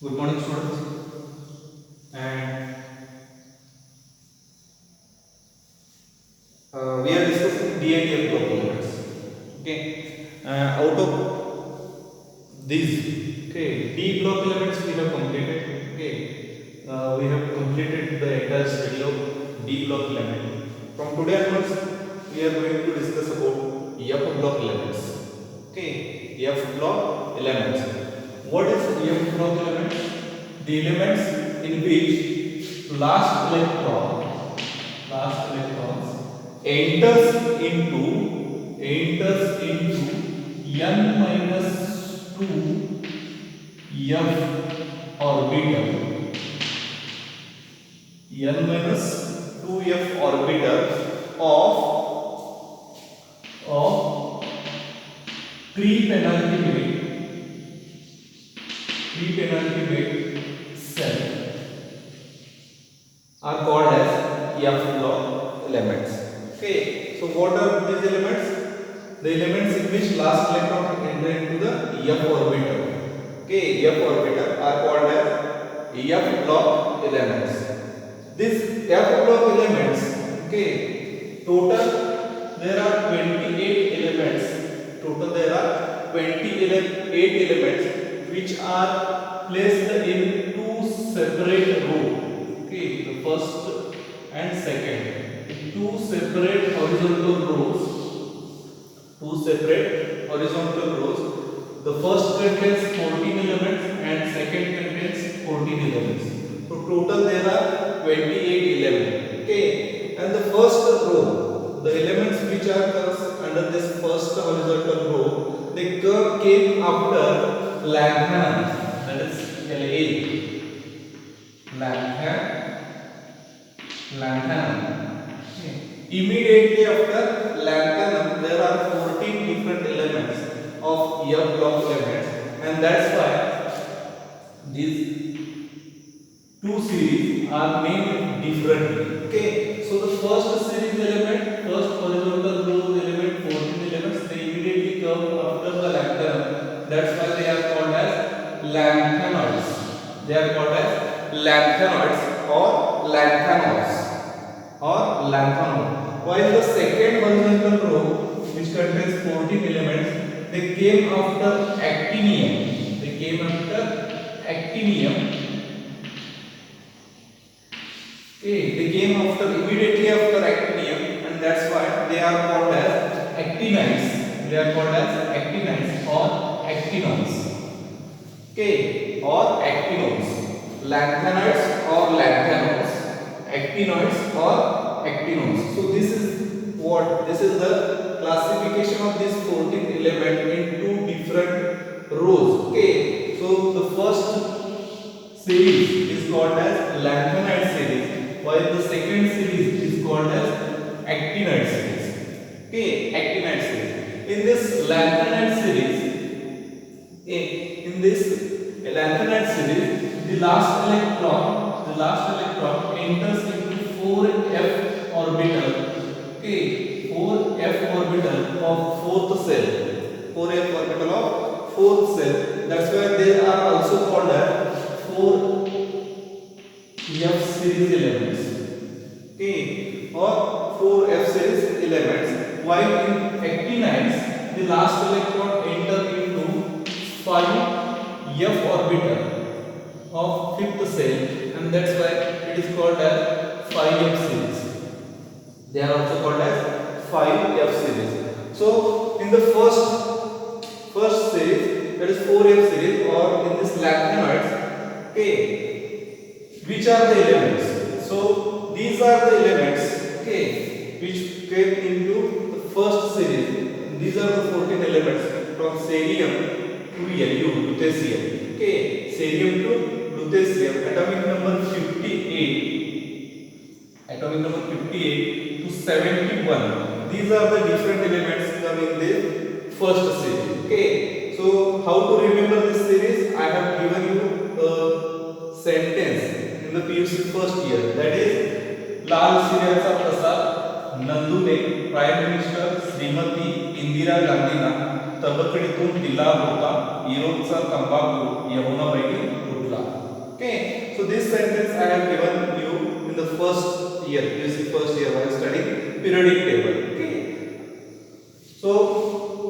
Good morning, students. And we are discussing D and F block elements. Okay. Out of these, okay, D block elements we have completed. Okay. We have completed the entire study of D block element. From today onwards, we are going to discuss about F block elements. Okay. F block elements. What is F block elements? The elements in which last electrons enters into n minus 2 f orbital n minus 2 f orbital of of pre-penultimate cell are called as F block elements. Okay, so what are these elements? The elements in which last electron enter into the F orbital. Okay, F orbital are called as F block elements. These F block elements, okay, total there are 28 elements. Total there are 28 elements which are placed in two separate rows. Okay, the first and second, two separate horizontal rows. The first contains 14 elements and second contains 14 elements. So total there are 28 elements. Okay, and the first row, the elements which are under this first horizontal row, they came after lanthanum. That is lanthanum. Okay. Immediately after lanthanum, there are 14 different elements of F block elements, and that's why these two series are named differently. Okay, so the first series element, first horizontal row element, 14 elements, they immediately come after the lanthanum. That's why they are called as lanthanoids. They are called as lanthanoids or lanthanoid. While the second horizontal row, which contains 14 elements, they came after actinium. Okay, they came immediately after actinium, and that's why they are called as actinides. They are called as actinides or actinoids. Okay, or actinoids. Lanthanoids or lanthanoids. Actinoids or actinoids. So this is the classification of this 14 element in two different rows. Okay, so the first series is called as lanthanide series, while the second series is called as actinide series. Okay, actinide series. In this lanthanide series, the last electron enters into 4f orbital. Okay, 4f orbital of fourth cell. 4f orbital of fourth cell. That's why they are also called as 4f series elements. Okay, or 4f series elements. While in actinides, the last electron enter into 5f orbital of fifth cell, and that's why it is called as 5f series. They are also called as 5f series. So in the first series, that is 4f series, or in this lanthanoids, okay, which are the elements? So these are the elements, okay, which came into the first series. These are the 14 elements from cerium to Lu, lutetium. Okay, cerium to lutetium, atomic number 58 to 71. These are the different elements coming in the first series. Okay, so how to remember this series? I have given you a sentence in the PUC first year, that is, लाल सिर्याचा प्रसाद नंदूने prime minister Shrimati Indira गांधींना तबकडीतून दिला होता. युरोपचा तंबाखू यमुनाबाईने लुटला. Okay, so this sentence I have given you in the first year, PUC first year while studying periodic table. Okay, so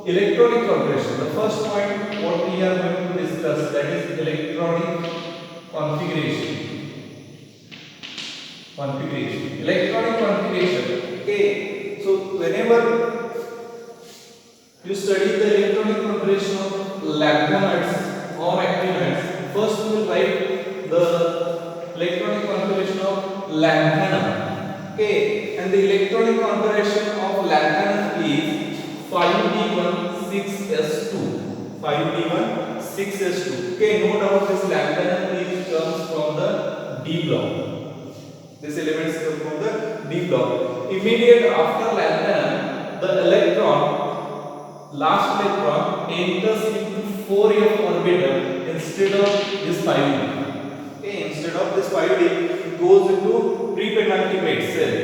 electronic configuration. The first point what we are going to discuss, that is electronic configuration. Electronic configuration. Okay, so whenever you study the electronic configuration of lanthanides or actinides, first you will write the electronic configuration of lanthanum. Okay, and the electronic configuration of lanthanum is 5d1 6s2. 5d1 6s2. Okay, no doubt this lanthanum comes from the D block. This elements come from the D block. Immediate after lanthanum, the last electron enters into 4f orbital instead of this 5d. Okay, instead of this 5d, it goes into pre-penultimate cell,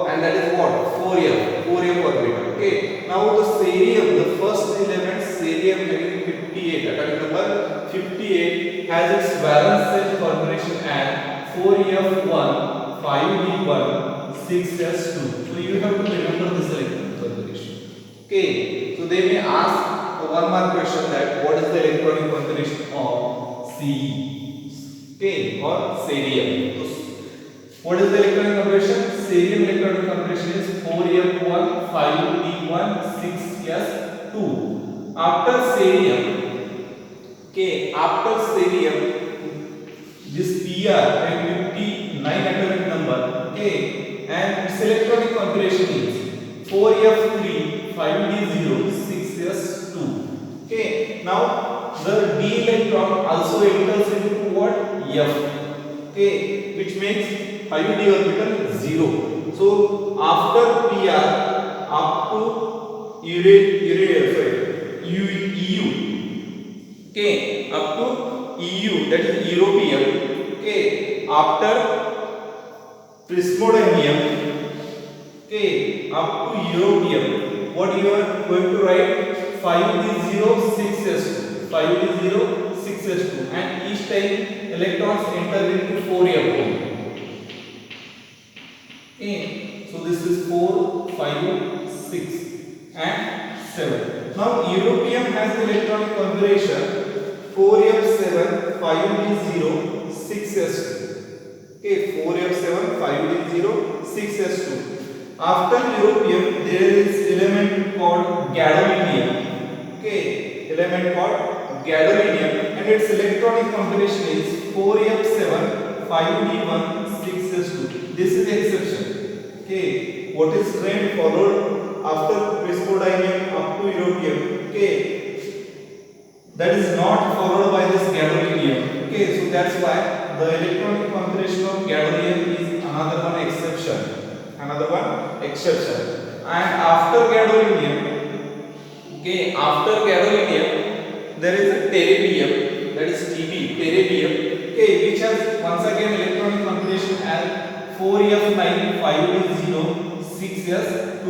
and that is what 4f orbital. Okay, now the cerium, the first element cerium having 58, atomic number 58, has its valence cell configuration as 4f1 5d1 6s2. So you have to remember this electron configuration. Okay, so they may ask one more question, that what is the electronic configuration of Ce? Okay, or cerium. So what is the electronic configuration? Cerium electronic configuration is 4f1 5d1 6s2. After cerium, this Pr having 59 atomic number, okay, and its electronic configuration is 4f3 5d0 6s2. Okay, now the d electron also enters into what? F. Okay, which makes 5d orbital 0. So after Pr up to EU. Okay, up to EU, that is europium. Okay, after prismodium, okay, up to europium, what you are going to write? 5d0 6s2, 5d0 6s2, and each time electrons enter into 4f. Okay, so this is 4 5 6 and 7. Now europium has the electronic configuration 4f7 5d0 6s2. Okay, 4f7 5d0 6s2. After europium there is element called gadolinium. Okay, element called gadolinium, and its electronic configuration is 4f7 5d1 6s2. This is the exception. Okay, what is trend followed after prismodium up to europium? Okay, that is not followed by this gadolinium. Okay, so that's why the electronic configuration of gadolinium is another one exception. And after gadolinium, okay, there is a terbium, that is terbium, okay, which has once again electronic configuration as 4f9 5d0 6s2.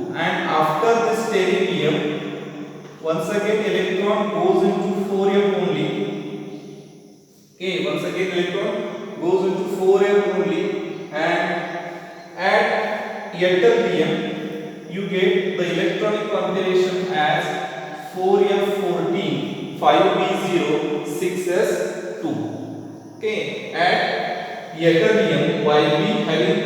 And after this terbium, once again electron goes into 4f only. Okay, once again electron goes into 4f only, and at ytterbium you get the electronic configuration as 4f14 5d0 6s2. Okay, at ytterbium, while we having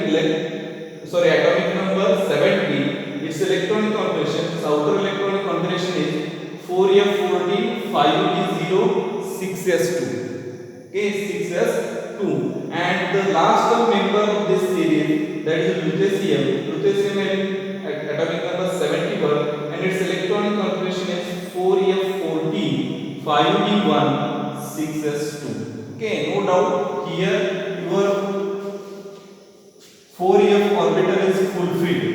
atomic number 70, its electronic configuration, its outer electronic configuration is 4f14 5d0 6s2. Okay, 6s2. And the last member of this series, that is lutetium having atomic number 71, and its electronic configuration is 4f14 5d1 6s2. Okay, no doubt here your 4f orbital is fulfilled.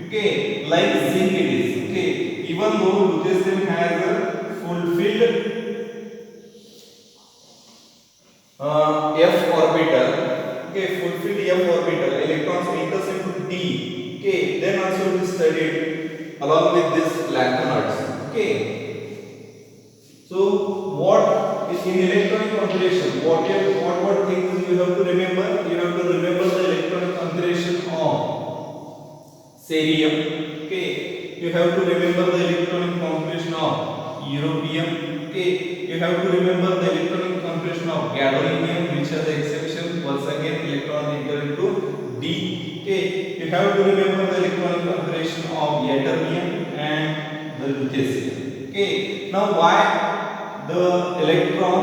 Okay, like zinc it is. Okay, even though lutetium has a fulfilled f orbital, okay, fulfilled f orbital, electrons enters into d. Okay, then also it is studied along with this lanthanides. Okay, so what in electronic configuration, what things you have to remember? You have to remember the electronic configuration of cerium. Okay, you have to remember the electronic configuration of europium. Okay, you have to remember the electronic configuration of gadolinium, which has the exception. Once again, electron enter into d. Okay, you have to remember the electronic configuration of ytterbium and the lutetium. Okay, now why the electron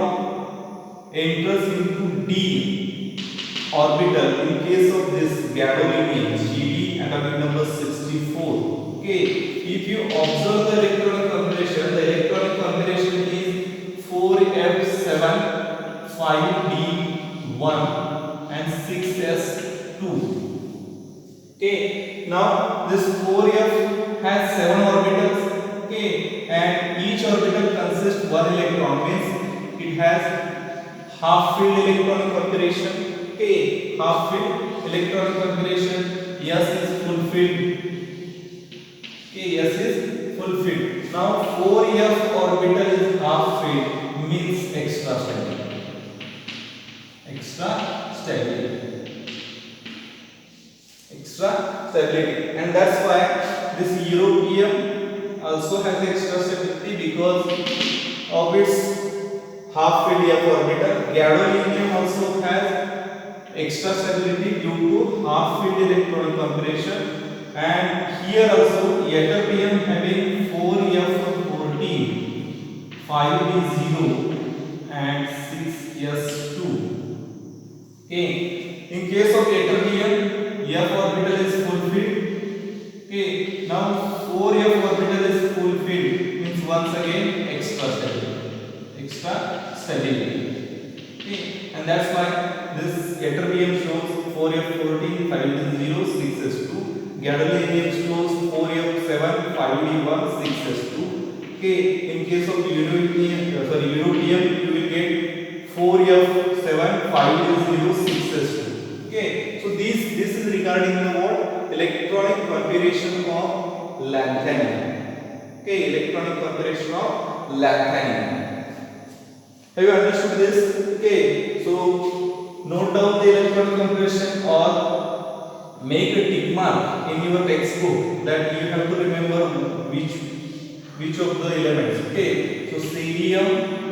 enters into d orbital in case of this gadolinium Gd atomic number 64? Okay, if you observe the electronic configuration, the electronic configuration is 4f7 5d1 and 6s2. Okay, now this 4f has 7 orbitals. Okay, and each orbital consists one electron, means it has half filled electronic configuration. Okay, half filled electronic configuration. S is fulfilled. Okay, S is fulfilled. Now 4f orbital is half filled, means extra stability. Extra stability. Extra stability, and that's why this europium also has extra stability because of its half filled f orbital. Gadolinium also has extra stability due to half filled electron configuration, and here also ytterbium having 4f14 5d0 and 6s2. Okay, in case of ytterbium, f orbital is fulfilled. Okay, now 4f orbital is fulfilled, means once again extra stability. Extra stability. Okay, and that's why this ytterbium shows 4f14 5d0 6s2. Gadolinium shows 4f7 5d1 6s2. Okay, in case of europium, europium you will get 4f7 5d0 6s2. Okay, so this is regarding the what? Electronic configuration of lanthanum. Okay, electronic configuration of lanthanum. Have you understood this? Okay, so note down the electronic configuration or make a tick mark in your textbook that you have to remember which of the elements. Okay, so cerium,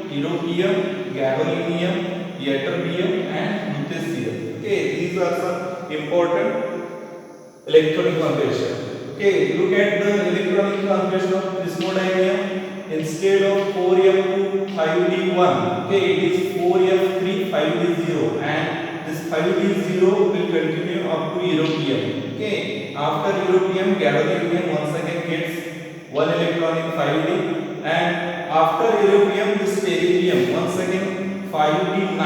europium, gadolinium, ytterbium and lutetium. Okay, these are some important electronic configuration. Okay, look at the electronic configuration of prismodium. Instead of 4f2 5d1, okay, it is 4f3 5d0, and this 5d0 will continue up to europium. Okay, after europium, gadolinium once again gets one electron in 5d, and after europium, this beryllium once again 5d9.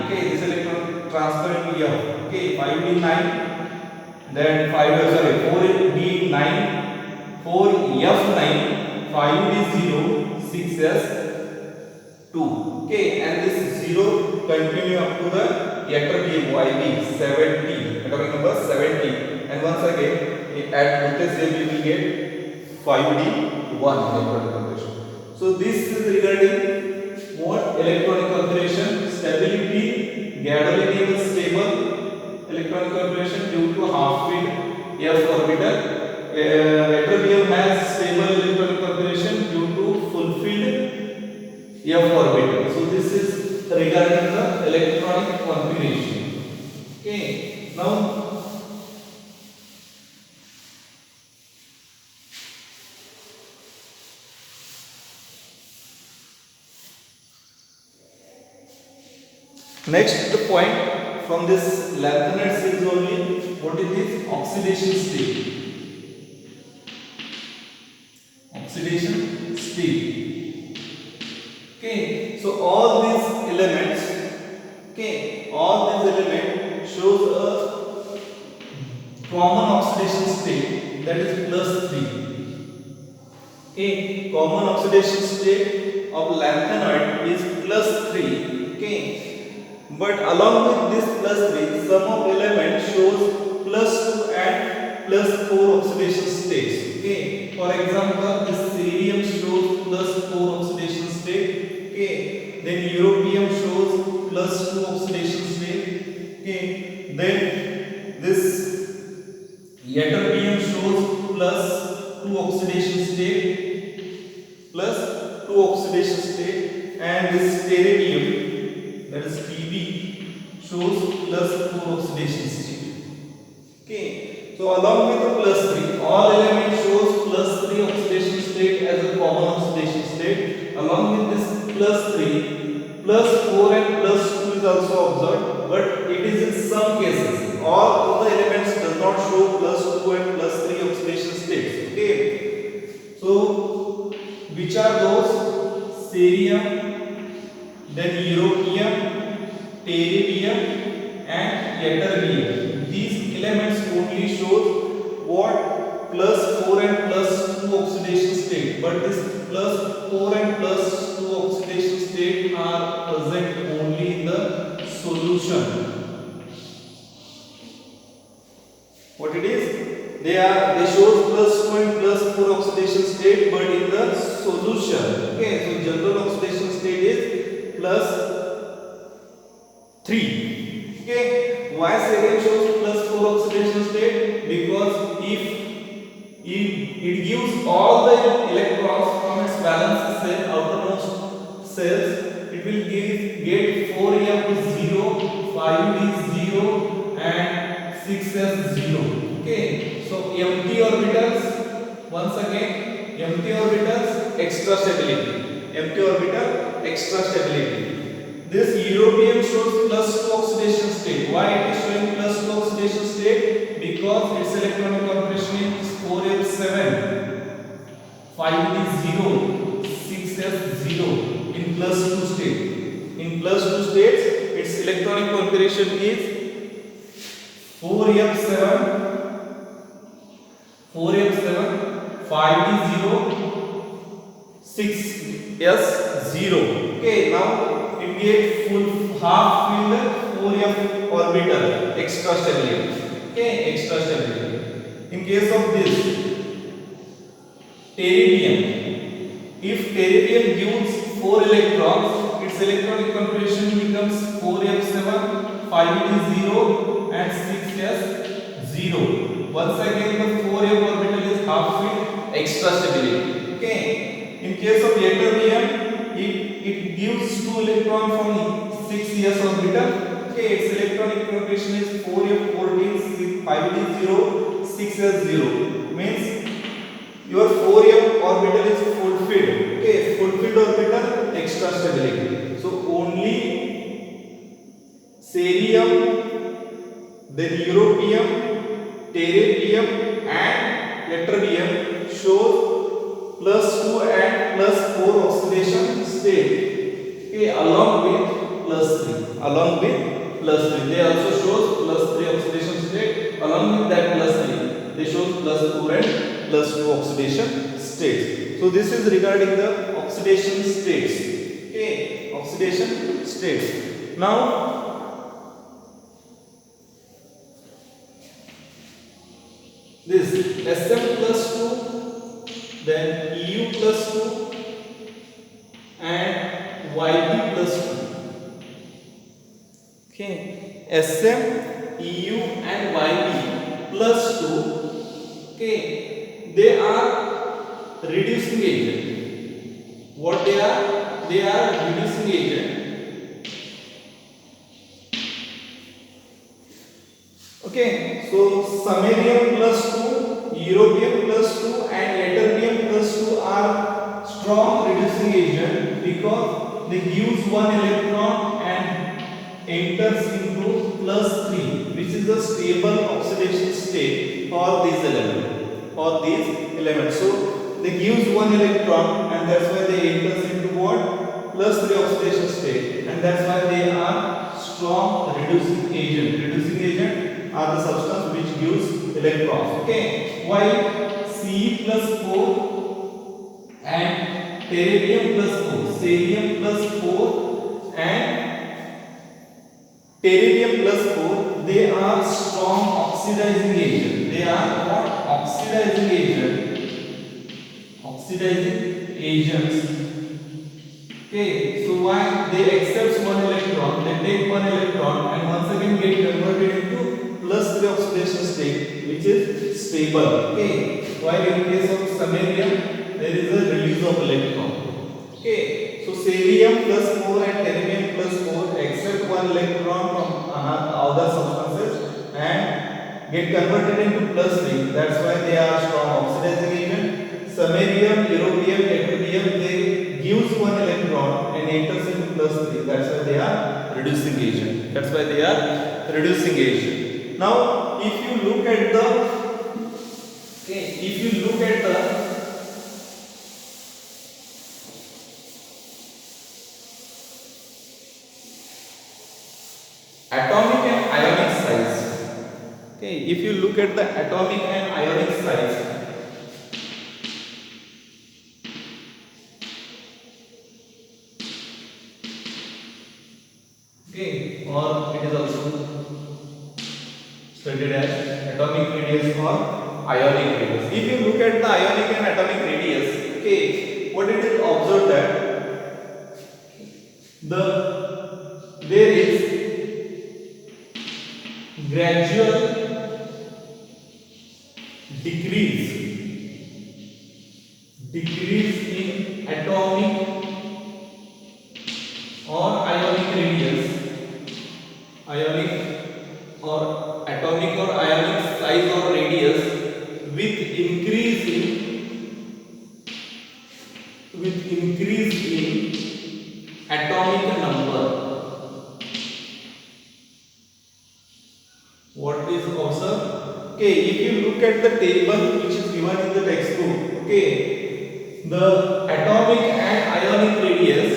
Okay, this electron transfer into f. Okay, 5d9, then 4d9, 4f9, 5d0, 6s2. Okay, and this 0 continue up to the ytterbium Yb 70, atomic number 70, and once again at lutetium we will get 5d1 electronic configuration. So this is regarding what? Electronic configuration. Stability, gadolinium is stable electronic configuration due to half filled f orbital. Ytterbium has stable electronic configuration due to fulfilled f orbital. So this is regarding the electronic configuration. Okay, now next the point from this lanthanide series only, what is this? Oxidation state. Oxidation state. Okay, so all these elements, okay, all these elements shows a common oxidation state, that is +3. Okay, common oxidation state of lanthanide is +3. Okay, but along with this +3, some of element shows +2 and +4 oxidation states. Okay, for example, this cerium shows +4 oxidation state. Okay, then europium shows +2 oxidation state. Okay, then this ytterbium shows +2 oxidation state, +2 oxidation state, and this terbium, that is Tb, shows +4 oxidation state. Okay, so along with the +3, all elements shows +3 oxidation state as a common oxidation state. Along with this +3, +4 and +2 is also observed, but it is in some cases. All of the elements does not show +2 and +3 oxidation states. Okay, so which are those? Cerium, then europium, terbium, and ytterbium. These elements only shows what? +4 and +2 oxidation state, but this +4 and +2 oxidation state are present only in the solution. What it is? They shows +2 and +4 oxidation state, but in the solution. Okay, so general oxidation state is +3. Okay, why cerium shows +4 oxidation state? Because if it gives all the electrons from its valence cell, outermost cells, it will get 4f is 0, 5 is 0, and 6s 0. Okay, so empty orbitals, once again, empty orbitals, extra stability. Empty orbital, extra stability. This europium shows +2 oxidation state. Why it is showing +2 oxidation state? Because its electronic configuration is 4f7, 5 is 0, 6s 0 in +2 state. In +2 states, its electronic configuration is 4f7, 5 is 0, 6s 0. Okay, now it gave full half filled 4f orbital, extra stability. Okay, extra stability. In case of this terbium, if terbium gives 4 electrons, its electronic configuration becomes 4f7, 5 is 0, and 6s 0. Once again, the 4f orbital is half filled, extra stability. Okay, in case of ytterbium, it gives 2 electrons from 6s orbital. Okay, its electronic configuration is 4f14, 5 is 0, 6s 0. Means your 4f orbital is fulfilled. Okay, fulfilled orbital, extra stability. So only cerium, then europium, terbium, and ytterbium shows +2 and +4 oxidation state. Okay, along with +3. Along with +3, they also shows +3 oxidation state. Along with that +3, they show +4 and +2 oxidation states. So this is regarding the oxidation states. Okay, oxidation states. Now this Sm+2, then Eu+2, and Yp+2. Okay, Sm, Eu, and Yp+2. Okay, they are reducing agent. What they are? They are reducing agent. Okay, so samarium+2, europium+2, and ytterbium+2 are strong reducing agent because they use 1 electron and enters into +3, which is a stable oxidation state for these elements. So they use 1 electron, and that's why they enters into what? +3 oxidation state, and that's why they are strong reducing agent. Reducing agent are the substance which gives electrons. Okay, while Ce+4 and terbium+4, cerium+4 and terbium+4, they are strong oxidizing agent. They are what? Oxidizing agent. Oxidizing agents. Okay, so why they accept one electron, they take one electron and once again get converted into plus 3 oxidation state, which is stable. Okay, while in case of samarium there is a release of electron. Okay, so cerium plus 4 and terbium plus 4 accept one electron from other substances and get converted into plus 3. That's why they are strong oxidizing agent. Samarium, europium, ytterbium, they gives one electron and enters into plus 3. That's why they are reducing agent. That's why they are reducing agent. Now, if you look at the atomic and ionic size. Okay, if you look at the atomic and ionic size, okay, or it is also studied as atomic radius or ionic radius. If you look at the ionic and atomic radius, okay, what it is observed that there is gradual decrease in atomic or ionic radius, atomic or ionic size or radius with increase in atomic number. What is observed? Okay, if you look at the table which is given in the textbook, okay, the atomic and ionic radius,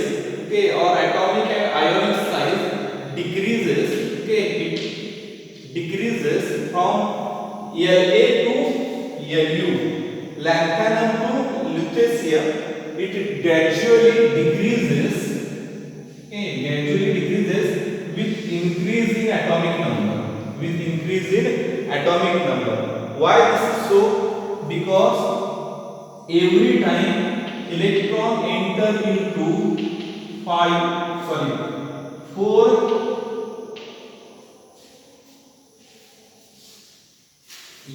okay, or atomic and ionic size decreases, okay, it decreases from La to Lu, lanthanum to lutetium, it gradually decreases, okay, with increase in atomic number. Why this is so? Because every time electron enter into 4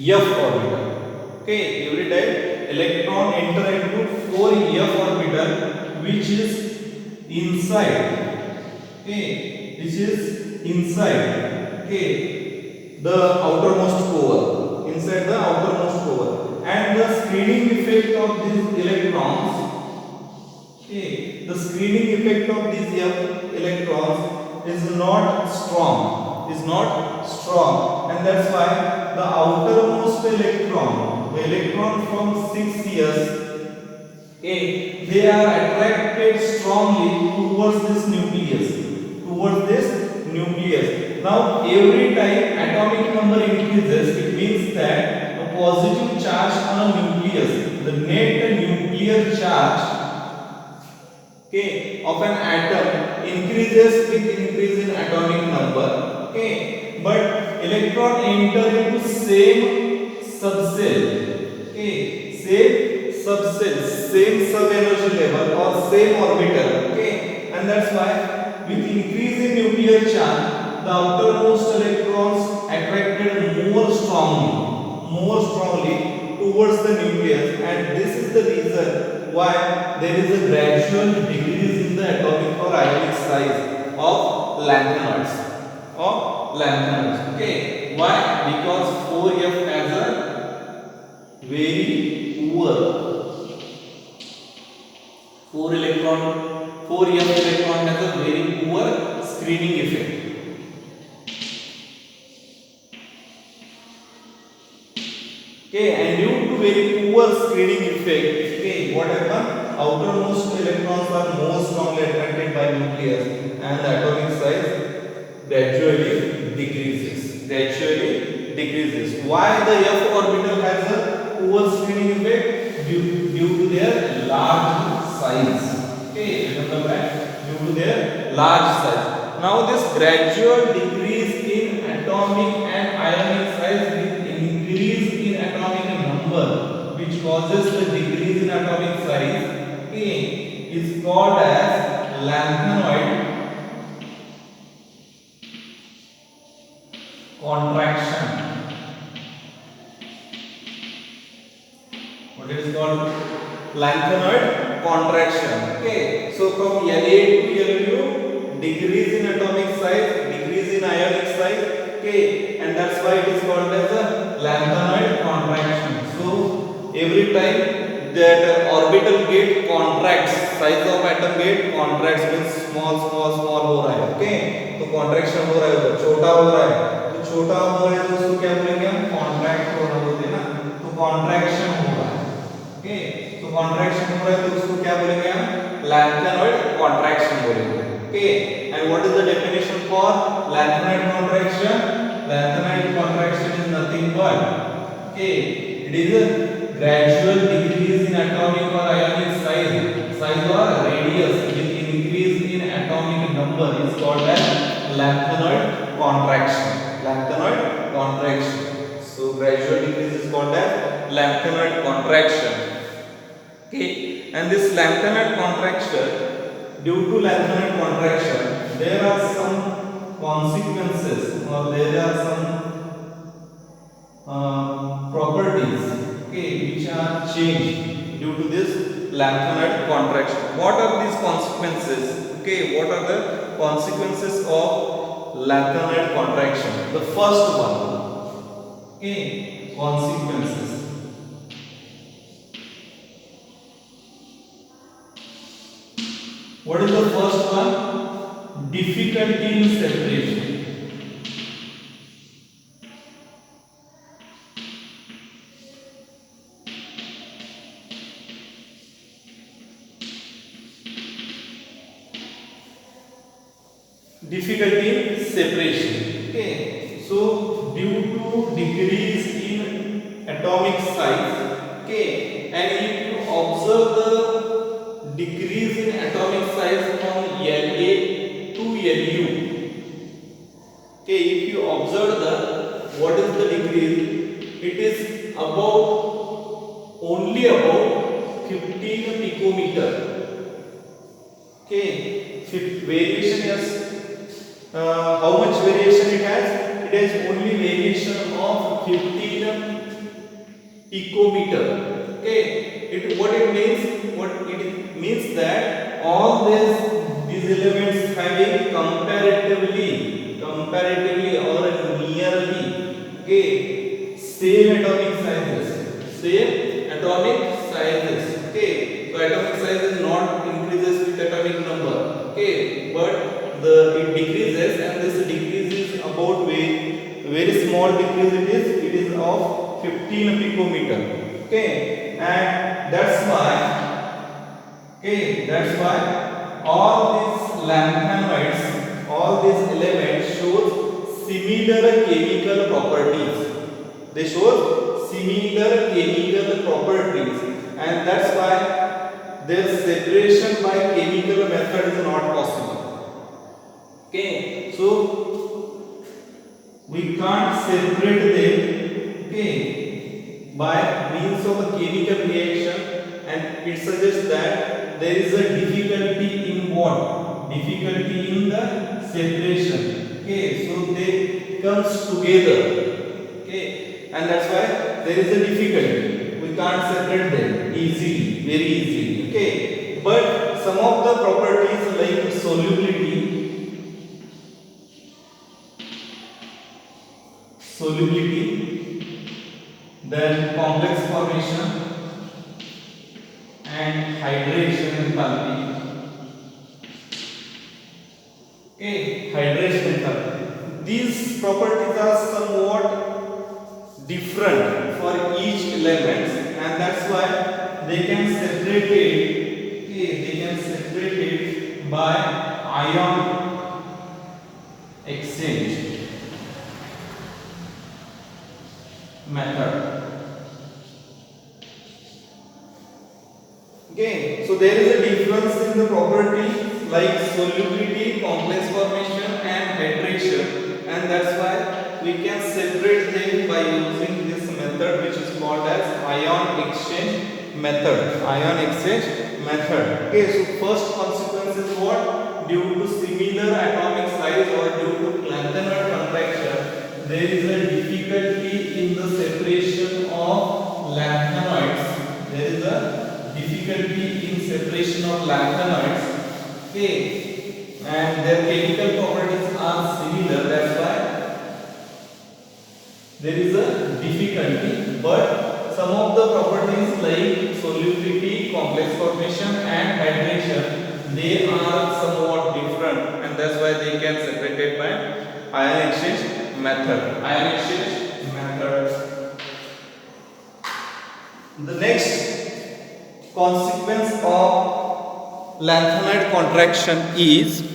f orbital. Okay, every time electron enter into 4 f orbital, which is inside. Okay, okay, the outermost core, inside the outermost core, and the screening effect of these electrons, okay, the screening effect of these electrons is not strong, and that's why the outermost electron, the electron from 6s, okay, they are attracted strongly towards this nucleus. Now every time atomic number increases, it means that a positive charge on a nucleus, the net nuclear charge, okay, of an atom increases with increase in atomic number, okay, but electron enter into same subcell, okay, same sub energy level or same orbital, okay, and that's why with increase in nuclear charge, the outermost electrons attracted more strongly towards the nucleus, and this is the reason why there is a gradual decrease in the atomic or ionic size of lanthanides. Okay, why? Because 4f has a very poor 4f electron has a very poor screening effect. Okay, and due to very poor screening effect, okay, what happens? Outermost electrons are more strongly attracted by nucleus, and the atomic size gradually decreases. Why the f orbital has a poor screening effect? Due to their large size. Okay, remember that, due to their large size. Now this gradual decrease in atomic and ionic size with increase in atomic number, which causes the decrease in atomic size, okay, is called as lanthanoid contraction. What it is called? Lanthanoid contraction. Okay, so from La to Lu, decrease in atomic size, decrease in ionic size. Okay, and that's why it is called as a lanthanoid contraction. So every time that orbital gate contracts, size of atom gate contracts means small हो रहा है. Okay, तो contraction हो रहा है, तो छोटा हो रहा है. तो छोटा हो रहा है तो उसको क्या बोलेंगे हम? Contract हो रहा होते हैं ना, तो contraction हो रहा है. ओके, तो कॉन्ट्रैक्शन हो रहा है तो उसको क्या बोलेंगे हम? लैंथेनॉइड कॉन्ट्रैक्शन बोलेंगे. Okay, and what is the definition for lanthanoid contraction? Lanthanoid contraction is nothing but, okay, it is a gradual decrease in atomic or ionic size or radius with increase in atomic number is called as lantanoid contraction. Lantanoid contraction. So gradual decrease is called as lantanoid contraction. Okay, and this lantanoid contraction, due to lantanoid contraction, there are some consequences or there are some properties, okay, which are changed due to this lantanoid contraction. What are these consequences? Okay, what are the consequences of lantanoid contraction? The first one, okay, consequences. What is the first one? Difficulty in separation. Difficulty in separation. Okay, so due to decrease in atomic size, okay, and if you observe the decrease in atomic size from La to Lu, okay, if you observe the what is the decrease, it is about only about 15 picometer. Okay, variation is how much variation it has? It has only variation of 15 picometer. Okay, what it means? What it means that all these elements having comparatively or nearly, okay, same atomic sizes. Okay, so atomic size is not increases with atomic number. Okay, but it decreases, and this decrease is about very small decrease. It is of 15 picometer. Okay, and that's why all these lanthanoids, all these elements shows similar chemical properties. They show similar chemical properties, and that's why their separation by chemical method is not possible. Okay, so we can't separate them, okay, by means of a chemical reaction, and it suggests that there is a difficulty in what? Difficulty in the separation. Okay, so they comes together. Okay, and that's why there is a difficulty. We can't separate them easily, very easily. Okay, but some of the properties like solubility, then complex formation and hydration enthalpy. Okay, hydration enthalpy. These properties are somewhat different for each element, and that's why they can separate it. Okay, they can separate it by ion exchange method. Okay, so there is a difference in the property like solubility, complex formation and hydration, and that's why we can separate them by using this method which is called as ion exchange method. Ion exchange method. Okay, so first consequence is what? Due to similar atomic size or due to lanthanide contraction, there is a difficulty in the separation of lanthanoids. There is a difficulty in separation of lanthanoids. Okay, and their chemical properties are similar. That's why there is a difficulty, but some of the properties like solubility, complex formation and hydration, they are somewhat different, and that's why they can separate it by ion exchange method. Ion exchange method. The next consequence of lanthanide contraction is